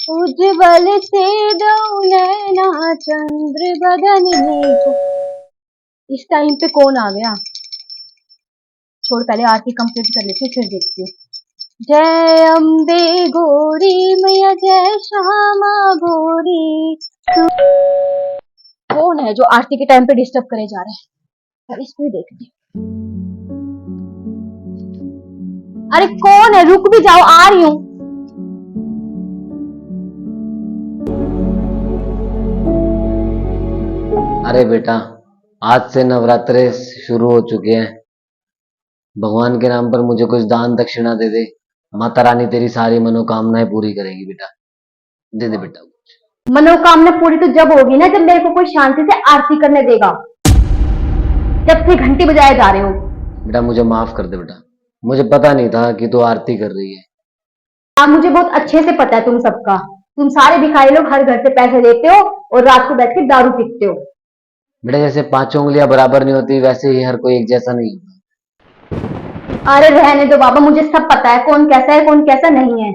उज्ज्वल से दो नैना चंद्र बदन में इस टाइम पे कौन आ गया? छोड़, पहले आरती कंप्लीट कर लेती हूँ फिर देखती हूँ। जय अम्बे गौरी मैया, जय श्यामा गौरी। कौन है जो आरती के टाइम पे डिस्टर्ब करे जा रहा है? पहले इसको ही देखती हूँ। अरे कौन है? रुक भी जाओ, आ रही हूँ। अरे बेटा, आज से नवरात्रे शुरू हो चुके हैं। भगवान के नाम पर मुझे कुछ दान दक्षिणा दे दे। माता रानी तेरी सारी मनोकामनाएं पूरी करेगी बेटा। दे दे बेटा। मनोकामना पूरी तो जब होगी ना, जब मेरे को कोई शांति से आरती करने देगा। जब से घंटी बजाए जा रहे हो। बेटा मुझे माफ कर दे बेटा, मुझे पता नहीं था कि तू आरती कर रही है। हाँ, मुझे बहुत अच्छे से पता है तुम सबका। तुम सारे भिखारी लोग हर घर से पैसे देते हो और रात को बैठ के दारू पीते हो। बेटा जैसे पांचों उंगलियां बराबर नहीं होती, वैसे ही हर कोई एक जैसा नहीं होता। अरे रहने दो बाबा, मुझे सब पता है कौन कैसा है कौन कैसा नहीं है।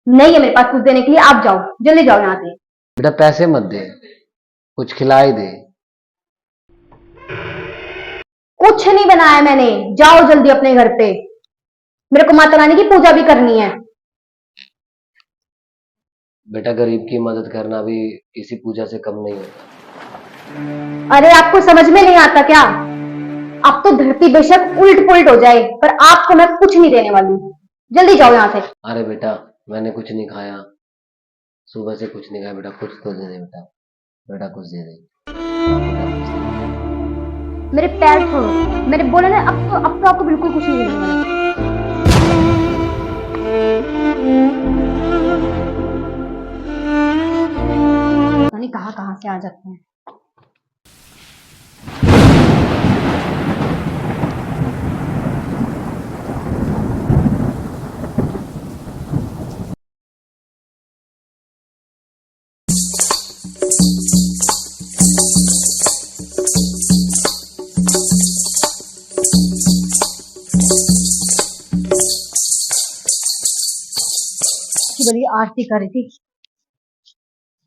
नहीं है मेरे पास कुछ देने के लिए। आप जाओ, जल्दी जाओ यहाँ से। बेटा पैसे मत दे, कुछ खिलाई दे। कुछ नहीं बनाया मैंने, जाओ जल्दी अपने घर पे। मेरे को माता रानी की पूजा भी करनी है। बेटा गरीब की मदद करना भी किसी पूजा से कम नहीं होता। अरे आपको समझ में नहीं आता क्या? अब तो धरती बेशक उल्ट पुल्ट हो जाए, पर आपको मैं कुछ नहीं देने वाली। जल्दी जाओ यहाँ से। अरे बेटा मैंने कुछ नहीं खाया, सुबह से कुछ नहीं खाया। बेटा कुछ तो दे दे बेटा, बेटा कुछ दे दे। मेरे पैर छोड़ो, मैंने बोला ना। अब तो आपको बिल्कुल कुछ नहीं देने वाला। पता नहीं कहाँ से आ जाते हैं। बड़ी आरती कर रही थी,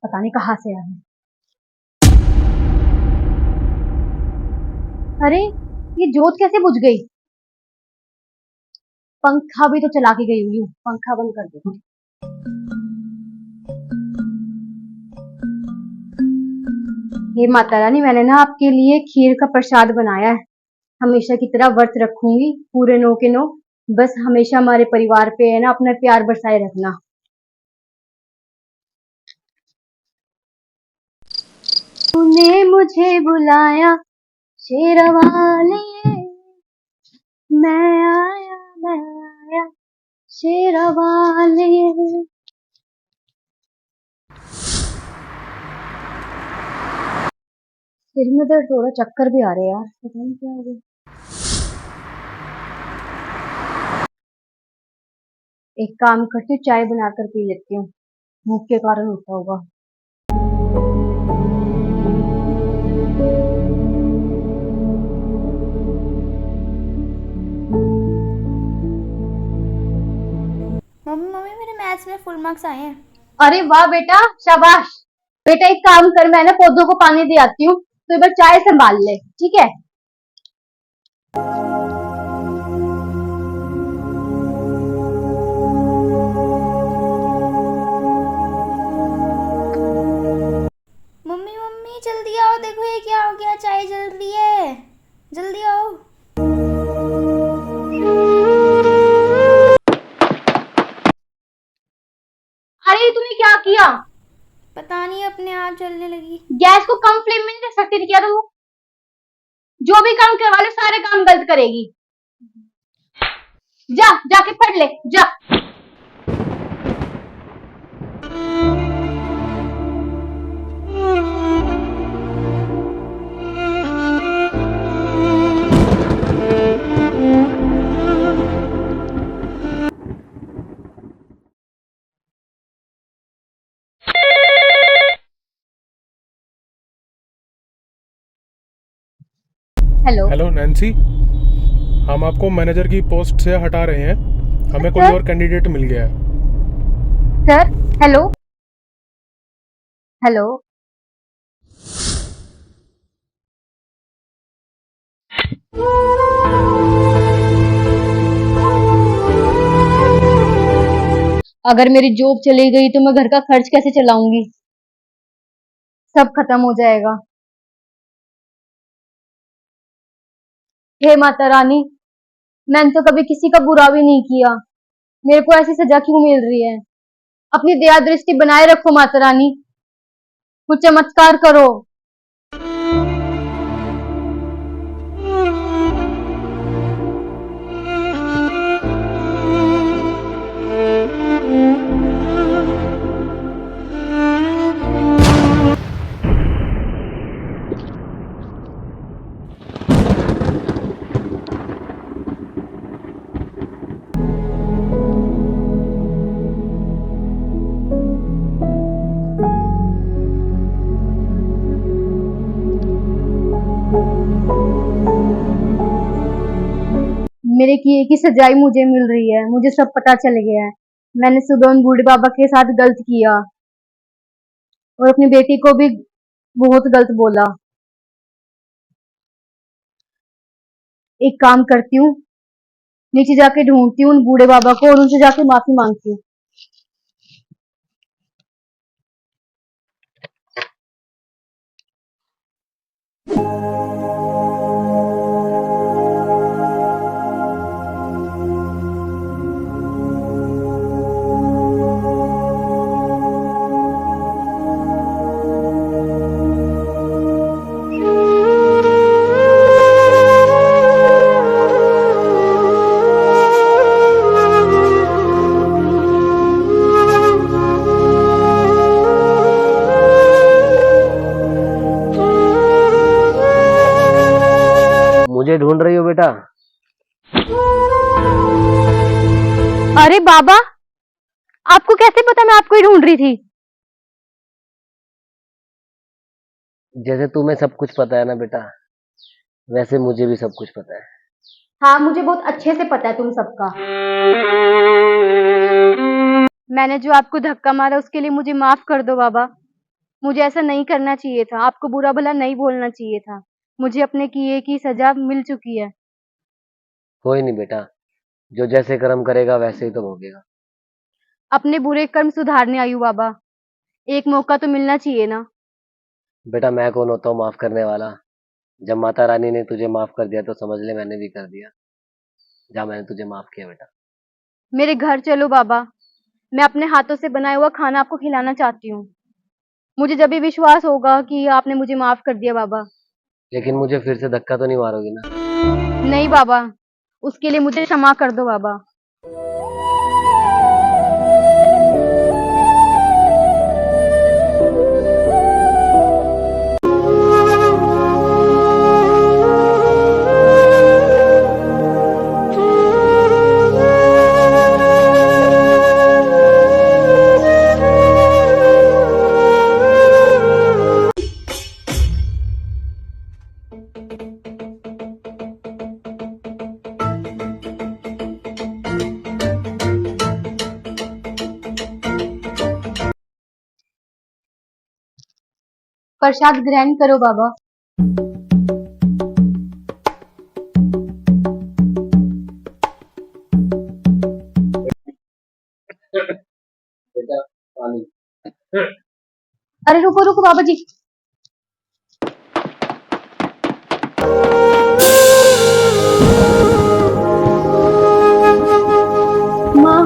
पता नहीं कहाँ से आई। अरे ये जोत कैसे बुझ गई? पंखा भी तो चला के गई हुई हूँ, पंखा बंद कर देती हूँ। हे माता रानी, मैंने ना आपके लिए खीर का प्रसाद बनाया है। हमेशा की तरह व्रत रखूंगी पूरे 9 के 9। बस हमेशा हमारे परिवार पे है ना अपना प्यार बरसाए रखना। तूने मुझे बुलाया शेरवाले, मैं आया शेरवाले। सिर में दर्द हो रहा, चक्कर भी आ रहे यार, पता नहीं क्या हो गया। एक काम करती हूँ, चाय बनाकर पी लेती हूँ। भूख के कारण होता होगा। मम्मी मम्मी मेरे मैथ्स में फुल मार्क्स आए हैं। अरे वाह बेटा, शाबाश। बेटा एक काम कर, मैं ना पौधों को पानी दे आती हूँ, तो एक बार चाय संभाल ले, ठीक है? मम्मी मम्मी जल्दी आओ, देखो ये क्या हो गया, चाय जल रही है, जल्दी आओ। अरे तूने क्या किया? पता नहीं अपने आप जलने लगी। गैस को कम फ्लेम में नहीं रख सकती थी क्या तू? जो भी काम करवा ले सारे काम गलत करेगी। जा जाके पढ़ ले, जा। हेलो नैन्सी, हम आपको मैनेजर की पोस्ट से हटा रहे हैं। हमें कोई और कैंडिडेट मिल गया है। Sir hello. हेलो। अगर मेरी जॉब चली गई तो मैं घर का खर्च कैसे चलाऊंगी? सब खत्म हो जाएगा। हे माता रानी, मैंने तो कभी किसी का बुरा भी नहीं किया, मेरे को ऐसी सजा क्यों मिल रही है? अपनी दया दृष्टि बनाए रखो माता रानी, कुछ चमत्कार करो। मेरे किए की सजाई मुझे मिल रही है, मुझे सब पता चल गया है। मैंने सुबह उन बूढ़े बाबा के साथ गलत किया और अपनी बेटी को भी बहुत गलत बोला। एक काम करती हूँ, नीचे जाके ढूंढती हूँ उन बूढ़े बाबा को और उनसे जाके माफी मांगती हूँ। मुझे ढूंढ रही हो बेटा? अरे बाबा, आपको कैसे पता मैं आपको ही ढूंढ रही थी? जैसे तुम्हें सब कुछ पता है ना बेटा, वैसे मुझे भी सब कुछ पता है। हाँ, मुझे बहुत अच्छे से पता है तुम सबका। मैंने जो आपको धक्का मारा उसके लिए मुझे माफ कर दो बाबा। मुझे ऐसा नहीं करना चाहिए था, आपको बुरा भला नहीं बोलना चाहिए था। मुझे अपने किए की सजा मिल चुकी है। कोई नहीं बेटा, जो जैसे कर्म करेगा वैसे ही तो भोगेगा। अपने बुरे कर्म सुधारने आई हूँ बाबा, एक मौका तो मिलना चाहिए ना। बेटा मैं कौन होता हूँ माफ करने वाला? जब माता रानी ने तुझे माफ कर दिया तो समझ ले मैंने भी कर दिया। जा, मैंने तुझे माफ किया बेटा। मेरे घर चलो बाबा, मैं अपने हाथों से बनाया हुआ खाना आपको खिलाना चाहती हूँ। मुझे जब भी विश्वास होगा कि आपने मुझे माफ कर दिया बाबा। लेकिन मुझे फिर से धक्का तो नहीं मारोगी ना? नहीं बाबा, उसके लिए मुझे क्षमा कर दो बाबा। प्रसाद ग्रहण करो बाबा। बेटा पानी। अरे रुको रुको बाबा जी। माँ,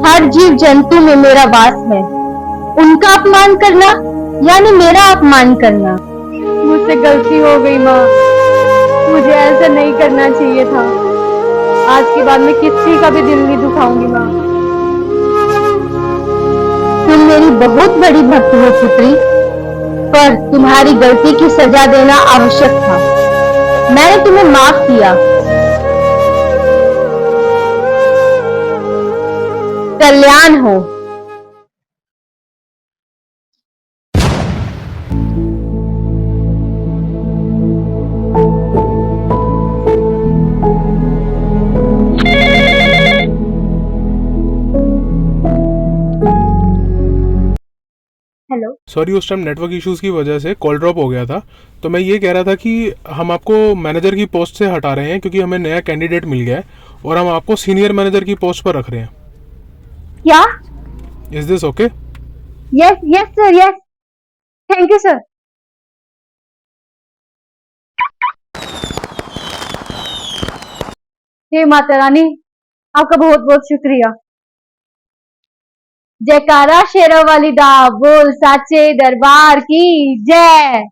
हर जीव जंतु में मेरा वास है, उनका अपमान करना यानी मेरा अपमान करना। मुझसे गलती हो गई माँ, मुझे ऐसा नहीं करना चाहिए था। आज के बाद मैं किसी का भी दिल नहीं दुखाऊंगी माँ। तुम मेरी बहुत बड़ी भक्त हो पुत्री, पर तुम्हारी गलती की सजा देना आवश्यक था। मैंने तुम्हें माफ किया। कल्याण हो। सॉरी, उस टाइम नेटवर्क इश्यूज़ की वजह से कॉल ड्रॉप हो गया था। तो मैं ये कह रहा था कि हम आपको मैनेजर की पोस्ट से हटा रहे हैं क्योंकि हमें नया कैंडिडेट मिल गया है और हम आपको सीनियर मैनेजर की पोस्ट पर रख रहे हैं। क्या? Is this okay? Yes yes sir, yes, thank you sir. हे माता रानी, आपका बहुत बहुत शुक्रिया। जयकारा शेरों वाली दा, बोल साचे दरबार की जय।